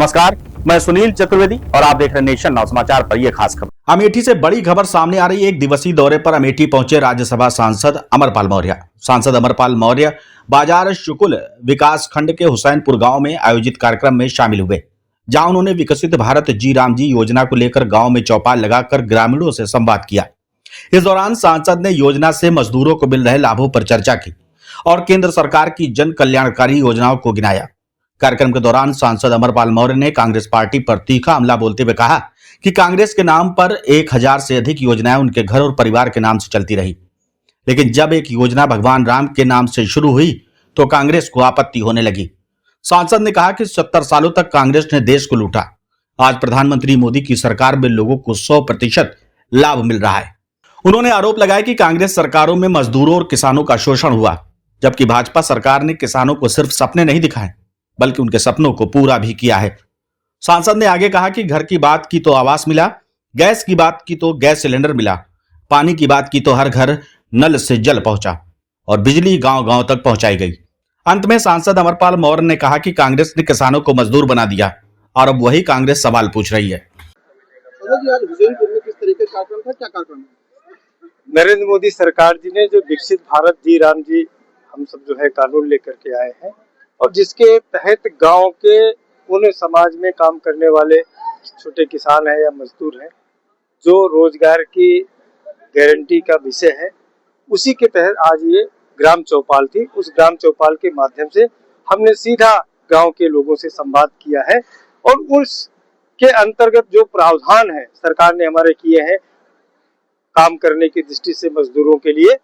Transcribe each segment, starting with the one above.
नमस्कार, मैं सुनील चतुर्वेदी और आप देख रहे हैं नेशन नाउ समाचार पर यह खास खबर। अमेठी से बड़ी खबर सामने आ रही है। एक दिवसीय दौरे पर अमेठी पहुंचे राज्यसभा सांसद अमरपाल मौर्य। सांसद अमरपाल मौर्य बाजार शुकुल विकास खंड के हुसैनपुर गांव में आयोजित कार्यक्रम में शामिल हुए, जहां उन्होंने विकसित भारत जी राम जी योजना को लेकर गांव में चौपाल लगाकर ग्रामीणों से संवाद किया। इस दौरान सांसद ने योजना से मजदूरों को मिल रहे लाभों पर चर्चा की और केंद्र सरकार की जन कल्याणकारी योजनाओं को गिनाया। कार्यक्रम के दौरान सांसद अमरपाल मौर्य ने कांग्रेस पार्टी पर तीखा हमला बोलते हुए कहा कि कांग्रेस के नाम पर 1000 से अधिक योजनाएं उनके घर और परिवार के नाम से चलती रही, लेकिन जब एक योजना भगवान राम के नाम से शुरू हुई तो कांग्रेस को आपत्ति होने लगी। सांसद ने कहा कि 70 सालों तक कांग्रेस ने देश को लूटा। आज प्रधानमंत्री मोदी की सरकार में लोगों को 100% लाभ मिल रहा है। उन्होंने आरोप लगाया कि कांग्रेस सरकारों में मजदूरों और किसानों का शोषण हुआ, जबकि भाजपा सरकार ने किसानों को सिर्फ सपने नहीं दिखाए बल्कि उनके सपनों को पूरा भी किया है। सांसद ने आगे कहा कि घर की बात की तो आवास मिला, गैस की बात की तो गैस सिलेंडर मिला, पानी की बात की तो हर घर नल से जल पहुंचा और बिजली गांव-गांव तक पहुंचाई गई। अंत में सांसद अमरपाल मौर्य ने कहा कि कांग्रेस ने किसानों को मजदूर बना दिया और अब वही कांग्रेस सवाल पूछ रही है। नरेंद्र मोदी सरकार जी ने जो विकसित भारत जी राम जी हम सब जो है कानून लेकर के आए हैं और जिसके तहत गांव के उन समाज में काम करने वाले छोटे किसान हैं या मजदूर हैं जो रोजगार की गारंटी का विषय है, उसी के तहत आज ये ग्राम चौपाल थी। उस ग्राम चौपाल के माध्यम से हमने सीधा गांव के लोगों से संवाद किया है और उसके अंतर्गत जो प्रावधान है सरकार ने हमारे किए हैं काम करने की दृष्टि से मजदूरों के लिए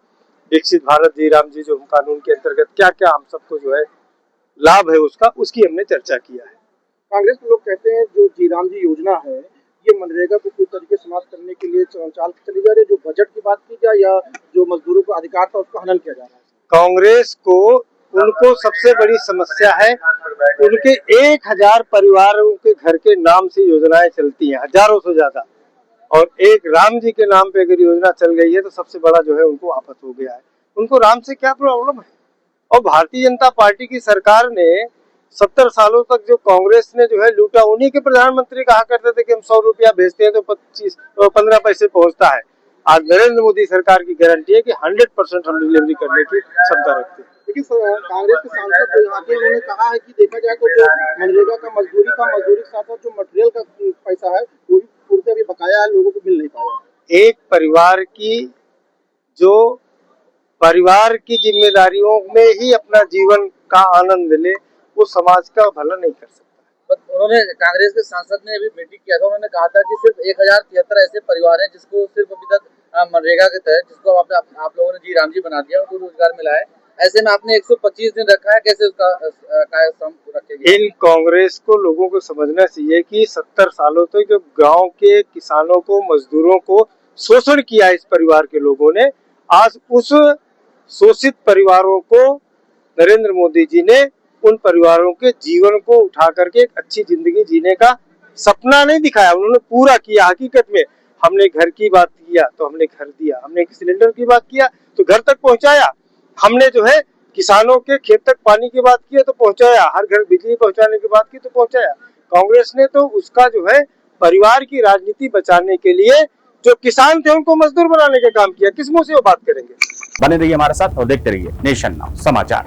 विकसित भारत जी राम जी जो कानून के अंतर्गत क्या क्या हम सबको जो है लाभ है उसकी हमने चर्चा किया है। कांग्रेस के लोग कहते हैं जो जी राम जी योजना है ये मनरेगा को पूरी तरीके से समाप्त करने के लिए चाल चली जा रही है। जो बजट की बात की जाए या जो मजदूरों को अधिकार था उसका हनन किया जा रहा है। कांग्रेस को उनको सबसे बड़ी समस्या है उनके 1000 परिवारों के घर के नाम से योजनाएं चलती हैं, हजारों से ज्यादा, और एक राम जी के नाम पे अगर योजना चल गई है तो सबसे बड़ा जो है उनको आफत हो गया है। उनको राम से क्या प्रॉब्लम है? और भारतीय जनता पार्टी की सरकार ने 70 सालों तक जो कांग्रेस ने जो है लूटा, उन्हीं के प्रधानमंत्री कहा करते थे कि हम 100 रुपया भेजते हैं तो 15 पैसे पहुंचता है। आज नरेंद्र मोदी सरकार की गारंटी है कि 100% हम डिलीवरी करने की क्षमता रखते हैं। लेकिन कांग्रेस के सांसद जो यहाँ के उन्होंने कहा है कि देखा जाए तो जो मनरेगा का मजदूरी के साथ जो मटेरियल का पैसा है वो भी पूर्ति अभी बकाया है, लोगों को मिल नहीं पाया। एक परिवार की जिम्मेदारियों में ही अपना जीवन का आनंद ले, वो समाज का भला नहीं कर सकता। उन्होंने कांग्रेस के सांसद ने अभी मीटिंग किया था, उन्होंने कहा था कि सिर्फ 1073 ऐसे परिवार हैं जिसको सिर्फ अभी तक मनरेगा के तहत जिसको आप लोगों ने जी राम जी बना दिया, उनको रोजगार मिला है। ऐसे में आपने 125 दिन रखा है, कैसे उसका कायम रखेंगे? इन कांग्रेस को लोगों को समझना चाहिए कि 70 सालों तक जो गाँव के किसानों को मजदूरों को शोषण किया इस परिवार के लोगों ने, आज उस शोषित परिवारों को नरेंद्र मोदी जी ने उन परिवारों के जीवन को उठा करके एक अच्छी जिंदगी जीने का सपना नहीं दिखाया, उन्होंने पूरा किया। हकीकत में हमने घर की बात किया तो हमने घर दिया, हमने सिलेंडर की बात किया तो घर तक पहुंचाया, हमने जो है किसानों के खेत तक पानी की बात की तो पहुंचाया, हर घर बिजली पहुंचाने की बात की तो पहुंचाया। कांग्रेस ने तो उसका जो है परिवार की राजनीति बचाने के लिए जो किसान थे उनको मजदूर बनाने का काम किया। किस मुंह से वो बात करेंगे? बने रहिए हमारे साथ और देखते रहिए नेशन नाउ समाचार।